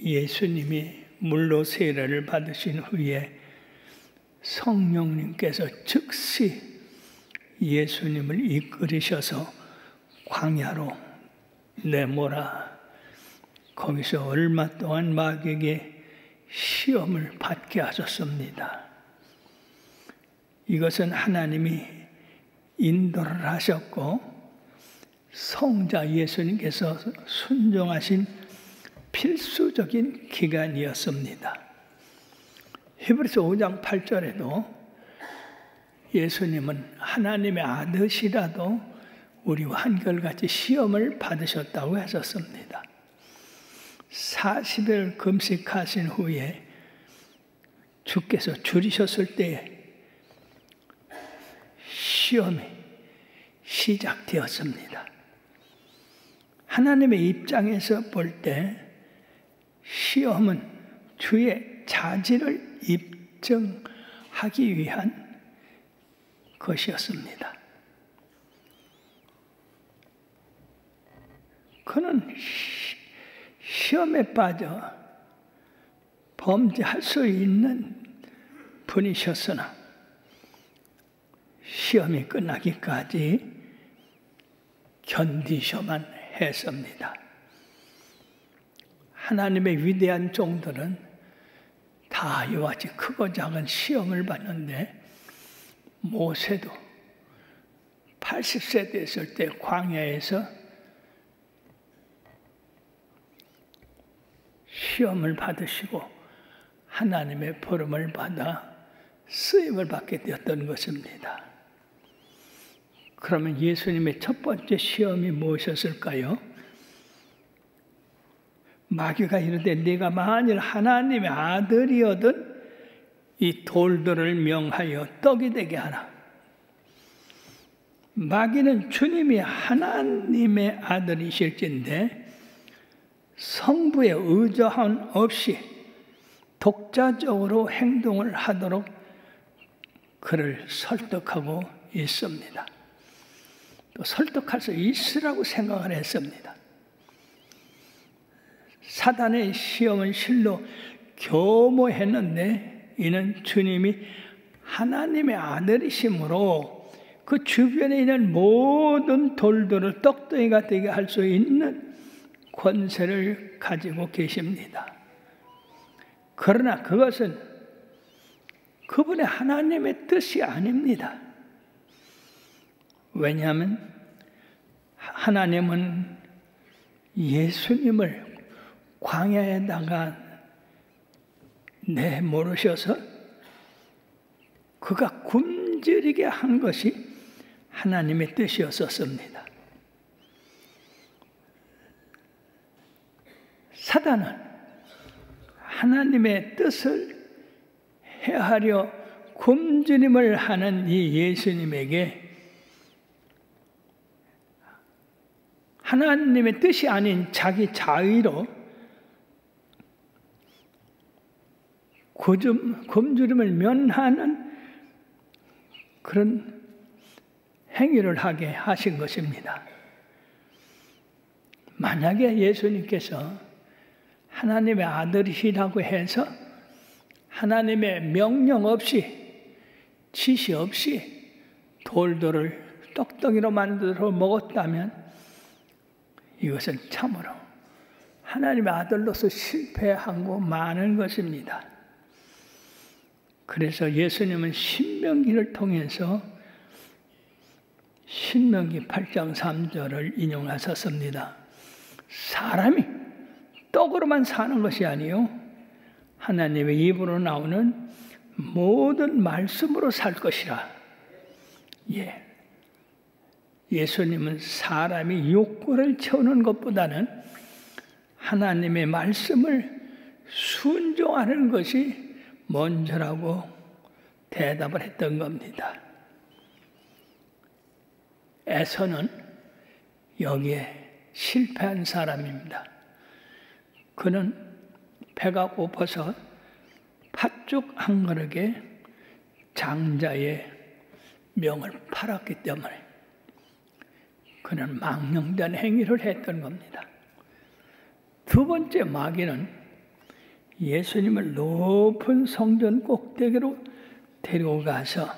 예수님이 물로 세례를 받으신 후에 성령님께서 즉시 예수님을 이끌으셔서 광야로 내몰아 거기서 얼마 동안 마귀에게 시험을 받게 하셨습니다. 이것은 하나님이 인도를 하셨고 성자 예수님께서 순종하신 필수적인 기간이었습니다. 히브리서 5장 8절에도 예수님은 하나님의 아들이라도 우리와 한결같이 시험을 받으셨다고 하셨습니다. 40일 금식하신 후에 주께서 줄이셨을 때 시험이 시작되었습니다. 하나님의 입장에서 볼 때 시험은 주의 자질을 입증하기 위한 것이었습니다. 그는 시험에 빠져 범죄할 수 있는 분이셨으나 시험이 끝나기까지 견디셔만 했습니다. 하나님의 위대한 종들은 다 이와 같이 크고 작은 시험을 받는데 모세도 80세 됐을 때 광야에서 시험을 받으시고 하나님의 부름을 받아 쓰임을 받게 되었던 것입니다. 그러면 예수님의 첫 번째 시험이 무엇이었을까요? 마귀가 이르되 네가 만일 하나님의 아들이거든 이 돌들을 명하여 떡이 되게 하라. 마귀는 주님이 하나님의 아들이실진데 성부의 의저함 없이 독자적으로 행동을 하도록 그를 설득하고 있습니다. 또 설득할 수 있으라고 생각을 했습니다. 사단의 시험은 실로 교모했는데 이는 주님이 하나님의 아들이시므로 그 주변에 있는 모든 돌들을 떡덩이가 되게 할 수 있는 권세를 가지고 계십니다. 그러나 그것은 그분의 하나님의 뜻이 아닙니다. 왜냐하면 하나님은 예수님을 광야에다가 내모르셔서 그가 굶주리게 한 것이 하나님의 뜻이었었습니다. 사단은 하나님의 뜻을 해하려 굶주림을 하는 이 예수님에게 하나님의 뜻이 아닌 자기 자의로 굶주림을 면하는 그런 행위를 하게 하신 것입니다. 만약에 예수님께서 하나님의 아들이시라고 해서 하나님의 명령 없이 지시 없이 돌들을 떡덩이로 만들어 먹었다면 이것은 참으로 하나님의 아들로서 실패하고 많은 것입니다. 그래서 예수님은 신명기를 통해서 신명기 8장 3절을 인용하셨습니다. 사람이 떡으로만 사는 것이 아니요 하나님의 입으로 나오는 모든 말씀으로 살 것이라. 예수님은 사람이 욕구를 채우는 것보다는 하나님의 말씀을 순종하는 것이 먼저라고 대답을 했던 겁니다. 에서는 여기에 실패한 사람입니다. 그는 배가 고파서 팥죽 한 그릇에 장자의 명을 팔았기 때문에 그는 망령된 행위를 했던 겁니다. 두 번째 마귀는 예수님을 높은 성전 꼭대기로 데리고 가서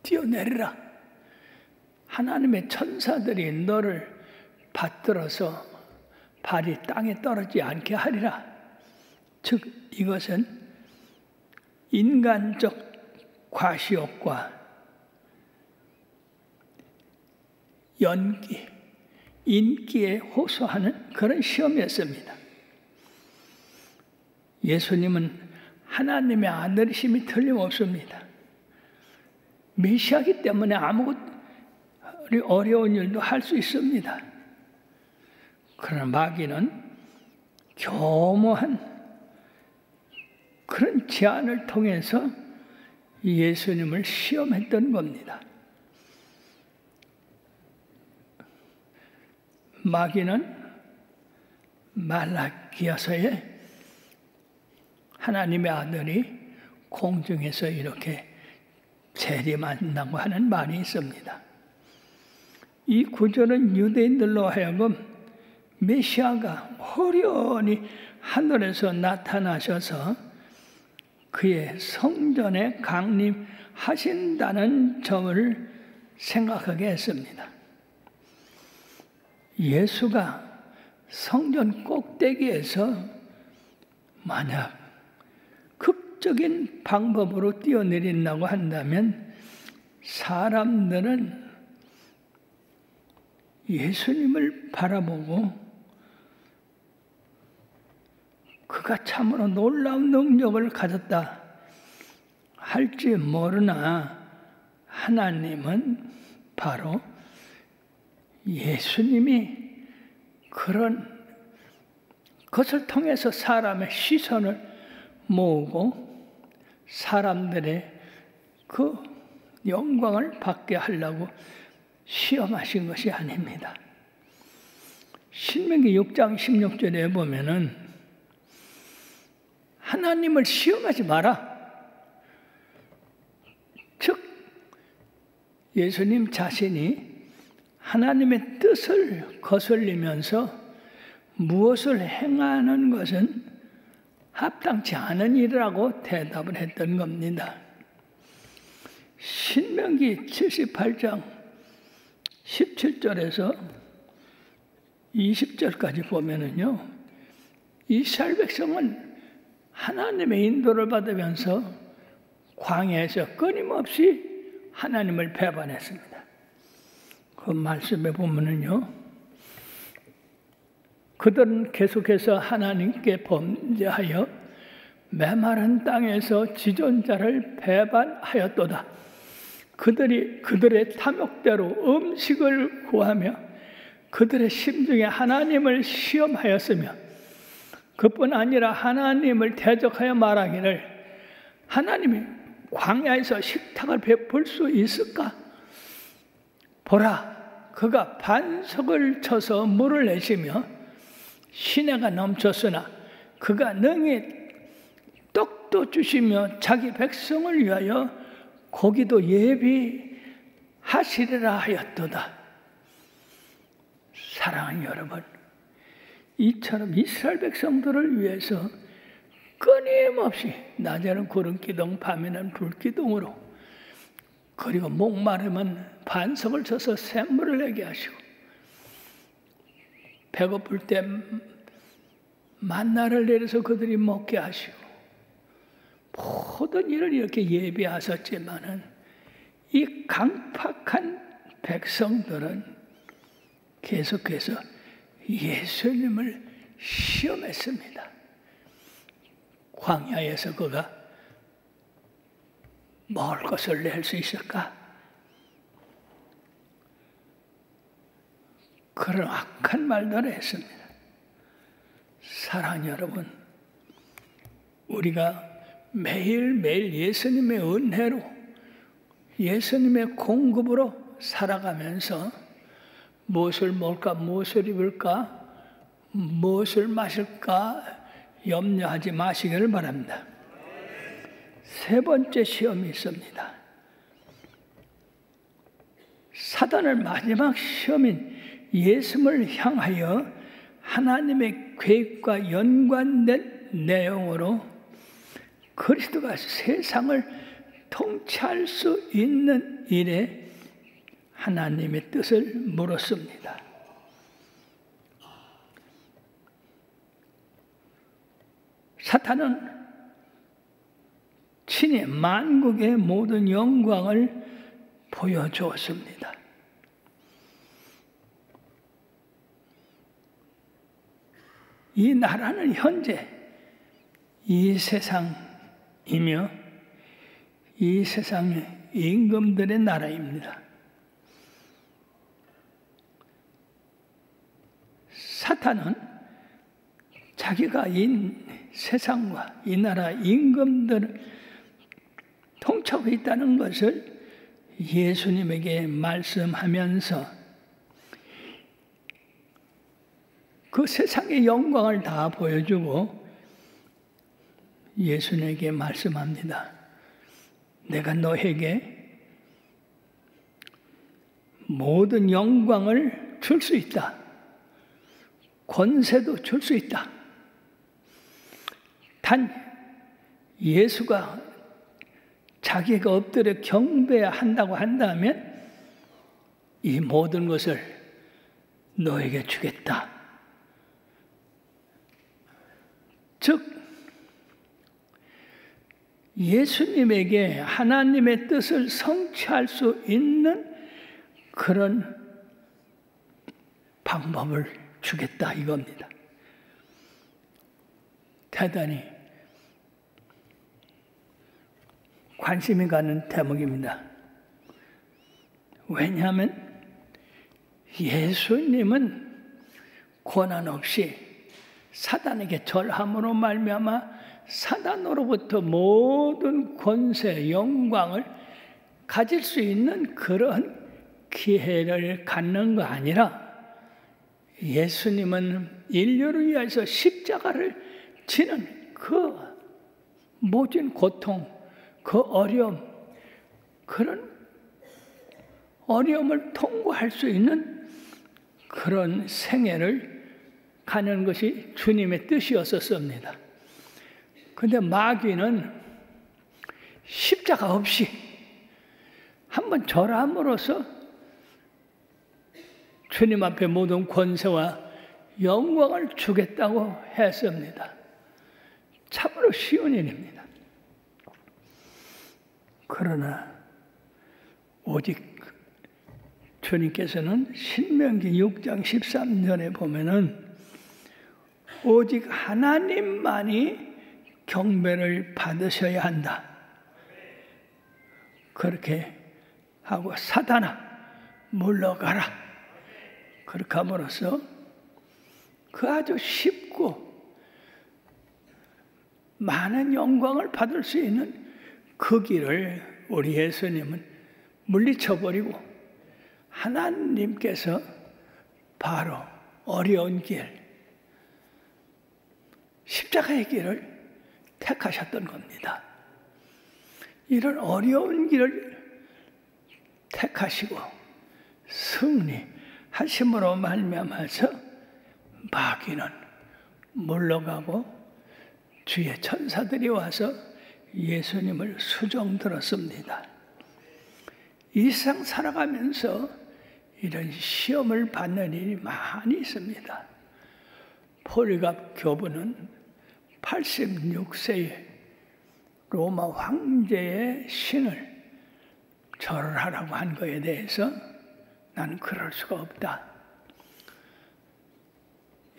뛰어내리라. 하나님의 천사들이 너를 받들어서 발이 땅에 떨어지지 않게 하리라. 즉 이것은 인간적 과시욕과 연기, 인기에 호소하는 그런 시험이었습니다. 예수님은 하나님의 아들이심이 틀림없습니다. 메시아이기 때문에 아무것도 어려운 일도 할 수 있습니다. 그러나 마귀는 교묘한 그런 제안을 통해서 예수님을 시험했던 겁니다. 마귀는 말라기야서에 하나님의 아들이 공중에서 이렇게 재림한다고 하는 말이 있습니다. 이 구절은 유대인들로 하여금 메시아가 호련히 하늘에서 나타나셔서 그의 성전에 강림하신다는 점을 생각하게 했습니다. 예수가 성전 꼭대기에서 만약 극적인 방법으로 뛰어내린다고 한다면 사람들은 예수님을 바라보고 그가 참으로 놀라운 능력을 가졌다 할지 모르나 하나님은 바로 예수님이 그런 것을 통해서 사람의 시선을 모으고 사람들의 그 영광을 받게 하려고 시험하신 것이 아닙니다. 신명기 6장 16절에 보면은 하나님을 시험하지 마라. 즉 예수님 자신이 하나님의 뜻을 거슬리면서 무엇을 행하는 것은 합당치 않은 일이라고 대답을 했던 겁니다. 신명기 78장 17절에서 20절까지 보면은요, 이스라엘 백성은 하나님의 인도를 받으면서 광야에서 끊임없이 하나님을 배반했습니다. 그 말씀에 보면은요, 그들은 계속해서 하나님께 범죄하여 메마른 땅에서 지존자를 배반하였도다. 그들이 그들의 탐욕대로 음식을 구하며 그들의 심중에 하나님을 시험하였으며 그뿐 아니라 하나님을 대적하여 말하기를 하나님이 광야에서 식탁을 베풀 수 있을까? 보라, 그가 반석을 쳐서 물을 내시며 시내가 넘쳤으나 그가 능히 떡도 주시며 자기 백성을 위하여 고기도 예비하시리라 하였도다. 사랑하는 여러분, 이처럼 이스라엘 백성들을 위해서 끊임없이 낮에는 구름기둥, 밤에는 불기둥으로, 그리고 목마르면 반석을 쳐서 샘물을 내게 하시고, 배고플 때 만나를 내려서 그들이 먹게 하시고, 모든 일을 이렇게 예비하셨지만은 이 강팍한 백성들은 계속해서 예수님을 시험했습니다. 광야에서 그가 먹을 것을 낼 수 있을까? 그런 악한 말들을 했습니다. 사랑하는 여러분, 우리가 매일매일 예수님의 은혜로 예수님의 공급으로 살아가면서 무엇을 먹을까, 무엇을 입을까, 무엇을 마실까 염려하지 마시기를 바랍니다. 세 번째 시험이 있습니다. 사단의 마지막 시험인 예수님을 향하여 하나님의 계획과 연관된 내용으로 그리스도가 세상을 통치할 수 있는 일에 하나님의 뜻을 물었습니다. 사탄은 친히 만국의 모든 영광을 보여주었습니다. 이 나라는 현재 이 세상이며 이 세상의 임금들의 나라입니다. 사탄은 자기가 이 세상과 이 나라 임금들을 통치하고 있다는 것을 예수님에게 말씀하면서 그 세상의 영광을 다 보여주고 예수님에게 말씀합니다. 내가 너에게 모든 영광을 줄 수 있다. 권세도 줄 수 있다. 단 예수가 자기가 엎드려 경배한다고 한다면 이 모든 것을 너에게 주겠다. 즉 예수님에게 하나님의 뜻을 성취할 수 있는 그런 방법을 주겠다 이겁니다. 대단히 관심이 가는 대목입니다. 왜냐하면 예수님은 고난 없이 사단에게 절함으로 말미암아 사단으로부터 모든 권세, 영광을 가질 수 있는 그런 기회를 갖는 거 아니라 예수님은 인류를 위해서 십자가를 지는 그 모진 고통, 그 어려움, 그런 어려움을 통과할 수 있는 그런 생애를 가는 것이 주님의 뜻이었었습니다. 그런데 마귀는 십자가 없이 한번 절함으로써 주님 앞에 모든 권세와 영광을 주겠다고 했습니다. 참으로 쉬운 일입니다. 그러나 오직 주님께서는 신명기 6장 13절에 보면은 오직 하나님만이 경배를 받으셔야 한다. 그렇게 하고 사단아 물러가라. 그렇게 함으로써 그 아주 쉽고 많은 영광을 받을 수 있는 그 길을 우리 예수님은 물리쳐버리고 하나님께서 바로 어려운 길, 십자가의 길을 택하셨던 겁니다. 이런 어려운 길을 택하시고 승리하심으로 말미암아서 마귀는 물러가고 주의 천사들이 와서 예수님을 수종들었습니다. 이 세상 살아가면서 이런 시험을 받는 일이 많이 있습니다. 폴리갑 교부는 86세에 로마 황제의 신을 절하라고 한 것에 대해서 나는 그럴 수가 없다.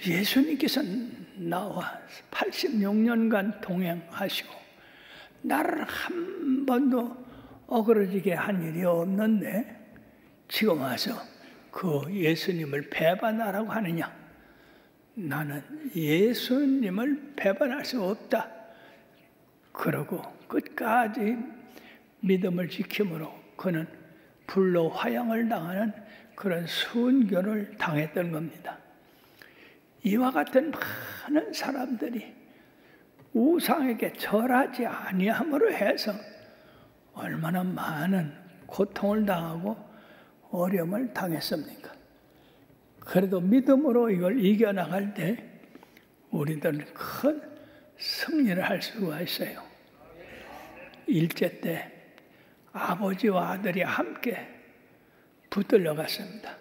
예수님께서 나와 86년간 동행하시고 나를 한 번도 어그러지게 한 일이 없는데 지금 와서 그 예수님을 배반하라고 하느냐? 나는 예수님을 배반할 수 없다. 그러고 끝까지 믿음을 지킴으로 그는 불로 화형을 당하는 그런 순교를 당했던 겁니다. 이와 같은 많은 사람들이 우상에게 절하지 아니함으로 해서 얼마나 많은 고통을 당하고 어려움을 당했습니까? 그래도 믿음으로 이걸 이겨나갈 때 우리들은 큰 승리를 할 수가 있어요. 일제 때 아버지와 아들이 함께 붙들려 갔습니다.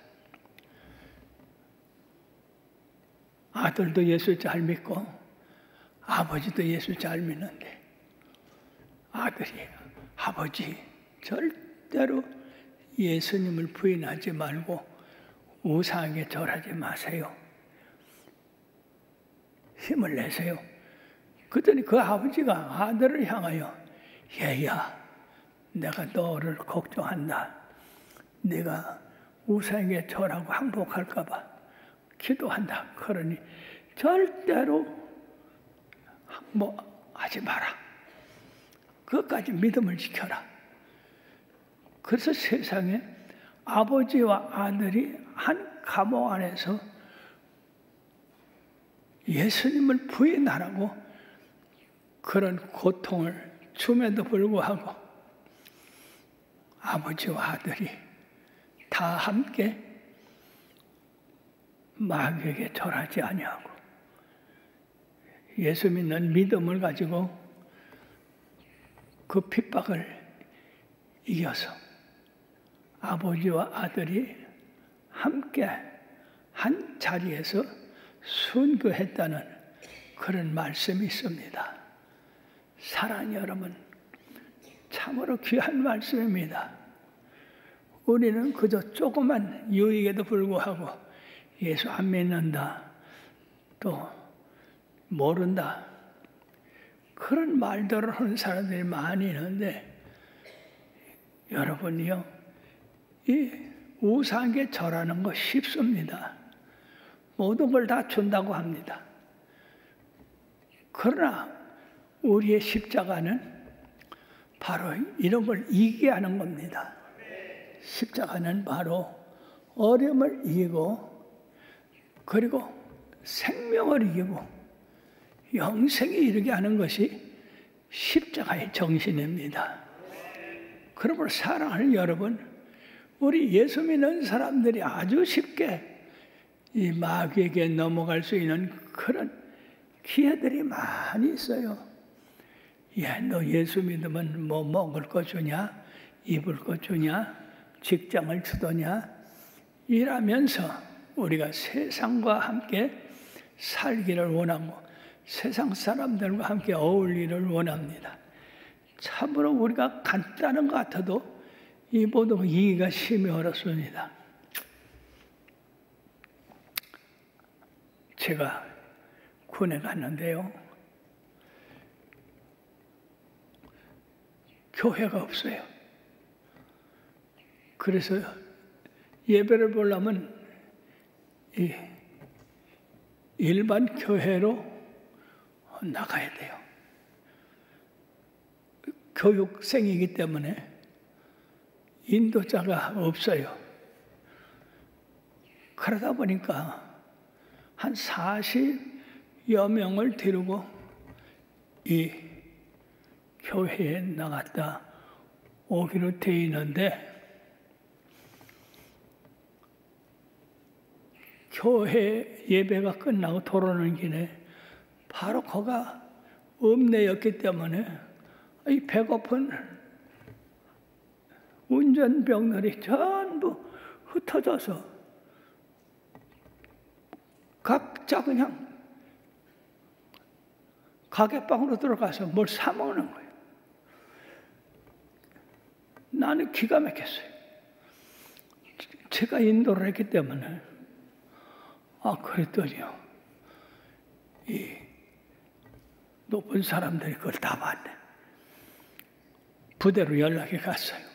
아들도 예수 잘 믿고 아버지도 예수 잘 믿는데 아들이 아버지 절대로 예수님을 부인하지 말고 우상에게 절하지 마세요. 힘을 내세요. 그랬더니 그 아버지가 아들을 향하여 얘야 내가 너를 걱정한다. 네가 우상에게 절하고 항복할까 봐 기도한다. 그러니 절대로 항복하지 마라. 그것까지 믿음을 지켜라. 그래서 세상에 아버지와 아들이 한 감옥 안에서 예수님을 부인하라고 그런 고통을 줌에도 불구하고 아버지와 아들이 다 함께 마귀에게 절하지 아니하고 예수 믿는 믿음을 가지고 그 핍박을 이겨서 아버지와 아들이 함께 한 자리에서 순교했다는 그런 말씀이 있습니다. 사랑하는 여러분, 참으로 귀한 말씀입니다. 우리는 그저 조그만 유익에도 불구하고 예수 안 믿는다, 또 모른다, 그런 말들을 하는 사람들이 많이 있는데 여러분이요, 이 우상에 절하는 거 쉽습니다. 모든 걸 다 준다고 합니다. 그러나 우리의 십자가는 바로 이런 걸 이기게 하는 겁니다. 십자가는 바로 어려움을 이기고 그리고 생명을 이기고 영생에 이르게 하는 것이 십자가의 정신입니다. 그러므로 사랑하는 여러분, 우리 예수 믿는 사람들이 아주 쉽게 이 마귀에게 넘어갈 수 있는 그런 기회들이 많이 있어요. 야, 너 예수 믿으면 뭐 먹을 거 주냐? 입을 거 주냐? 직장을 주더냐? 이라면서 우리가 세상과 함께 살기를 원하고 세상 사람들과 함께 어울리기를 원합니다. 참으로 우리가 간단한 것 같아도 이 모든 이해가 심히 어렵습니다. 제가 군에 갔는데요. 교회가 없어요. 그래서 예배를 보려면 이 일반 교회로 나가야 돼요. 교육생이기 때문에 인도자가 없어요. 그러다 보니까 한 40여 명을 데리고 이 교회에 나갔다 오기로 되어 있는데 교회 예배가 끝나고 돌아오는 길에 바로 거가 읍내였기 때문에 이 배고픈 운전병들이 전부 흩어져서 각자 그냥 가게방으로 들어가서 뭘 사 먹는 거예요. 나는 기가 막혔어요. 제가 인도를 했기 때문에. 그랬더니요. 이 높은 사람들이 그걸 다 봤네. 부대로 연락이 갔어요.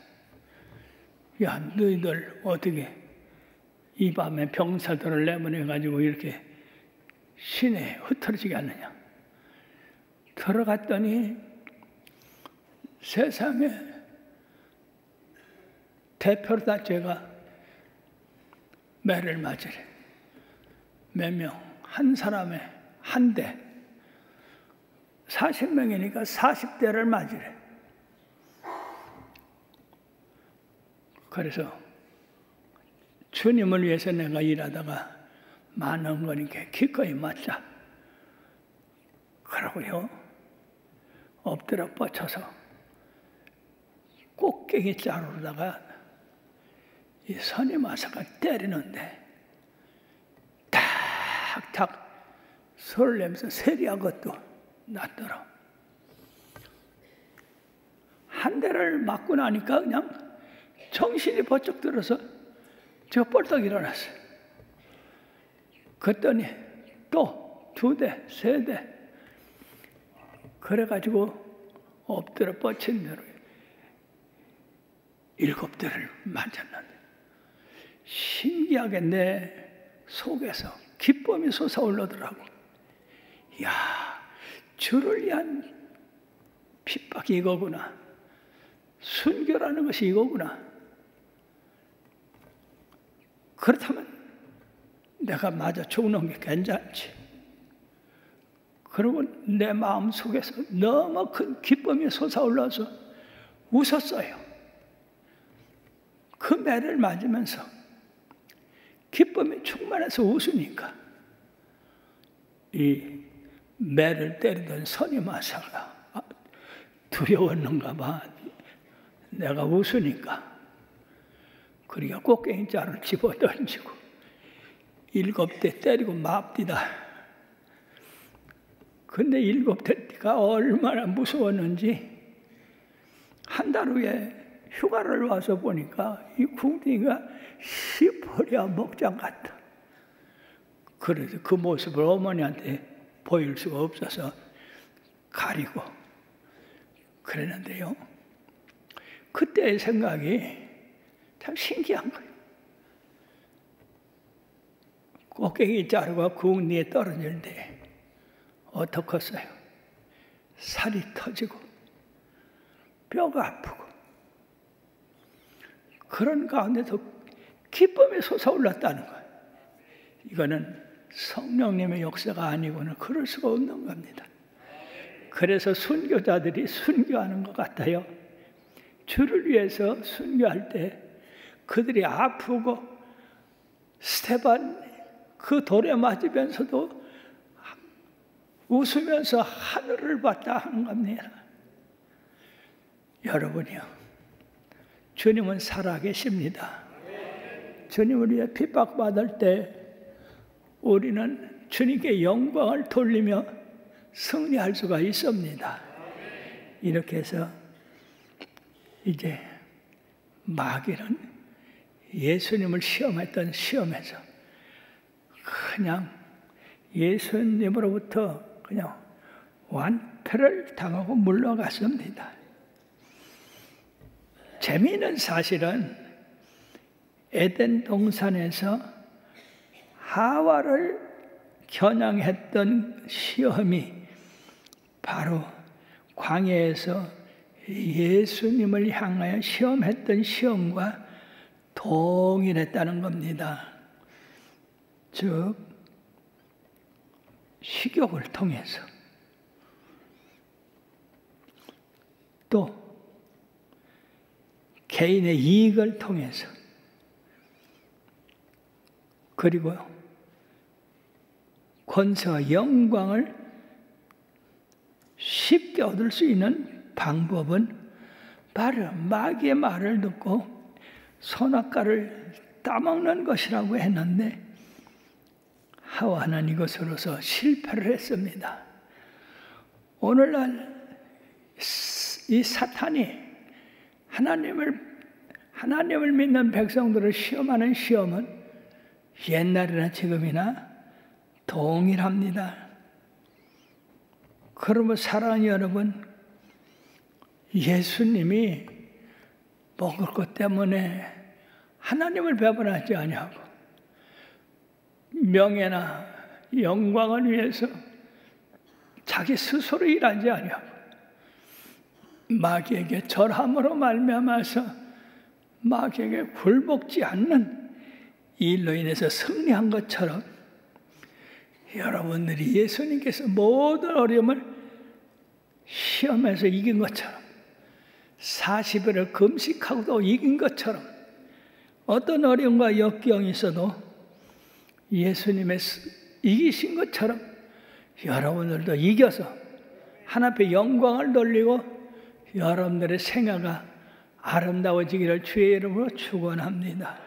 야, 너희들 어떻게 이 밤에 병사들을 내보내가지고 이렇게 시내에 흩어지게 하느냐. 들어갔더니 세상에 대표로 다 제가 매를 맞으래. 몇 명, 한 사람에 한 대, 40명이니까 40대를 맞으래. 그래서 주님을 위해서 내가 일하다가 많은 거니까 기꺼이 맞자. 그러고요, 엎드려 뻗쳐서 꽃갱이 자루로다가 이 선임아사가 때리는데 탁탁 소리를 내면서 세리한 것도 났더라. 한 대를 맞고 나니까 그냥 정신이 번쩍 들어서 저 벌떡 일어났어요. 그랬더니 또 2대, 3대 그래가지고 엎드려 뻗친 대로 7대를 맞았는데 신기하게 내 속에서 기쁨이 솟아오르더라고. 이야, 주를 위한 핍박이 이거구나. 순교라는 것이 이거구나. 그렇다면 내가 맞아 죽는 게 괜찮지. 그리고 내 마음 속에서 너무 큰 기쁨이 솟아올라서 웃었어요. 그 매를 맞으면서 기쁨이 충만해서 웃으니까 이 매를 때리던 선임아사가 두려웠는가 봐. 내가 웃으니까. 그러니까 꽃갱이 자루를 집어 던지고 7대 때리고 맙디다. 근데 7대가 얼마나 무서웠는지 한 달 후에 휴가를 와서 보니까 이 궁둥이가 시퍼리야 먹장 같다. 그래서 그 모습을 어머니한테 보일 수가 없어서 가리고 그랬는데요. 그때의 생각이 참 신기한 거예요. 꽃갱이 자루가 궁둥이에 떨어질 때 어떻겠어요? 살이 터지고 뼈가 아프고 그런 가운데서 기쁨이 솟아올랐다는 거예요. 이거는 성령님의 역사가 아니고는 그럴 수가 없는 겁니다. 그래서 순교자들이 순교하는 것 같아요. 주를 위해서 순교할 때 그들이 아프고 스테반 그 돌에 맞으면서도 웃으면서 하늘을 봤다 하는 겁니다. 여러분이요, 주님은 살아계십니다. 주님을 위해 핍박받을 때 우리는 주님께 영광을 돌리며 승리할 수가 있습니다. 이렇게 해서 이제 마귀는 예수님을 시험했던 시험에서 그냥 예수님으로부터 그냥 완패를 당하고 물러갔습니다. 재미있는 사실은 에덴 동산에서 하와를 겨냥했던 시험이 바로 광야에서 예수님을 향하여 시험했던 시험과 동일했다는 겁니다. 즉 식욕을 통해서 또 개인의 이익을 통해서 그리고 권세와 영광을 쉽게 얻을 수 있는 방법은 바로 마귀의 말을 듣고 선악과를 따먹는 것이라고 했는데 하와는 이것으로서 실패를 했습니다. 오늘날 이 사탄이 하나님을 믿는 백성들을 시험하는 시험은 옛날이나 지금이나 동일합니다. 그러면 사랑하는 여러분, 예수님이 먹을 것 때문에 하나님을 배반하지 아니하고 명예나 영광을 위해서 자기 스스로 일하지 아니하고 마귀에게 절함으로 말미암아서 마귀에게 굴복지 않는 이 일로 인해서 승리한 것처럼 여러분들이 예수님께서 모든 어려움을 시험에서 이긴 것처럼 40일을 금식하고도 이긴 것처럼 어떤 어려움과 역경이 있어도 예수님의 이기신 것처럼 여러분들도 이겨서 하나님 앞에 영광을 돌리고 여러분들의 생애가 아름다워지기를 주의 이름으로 축원합니다.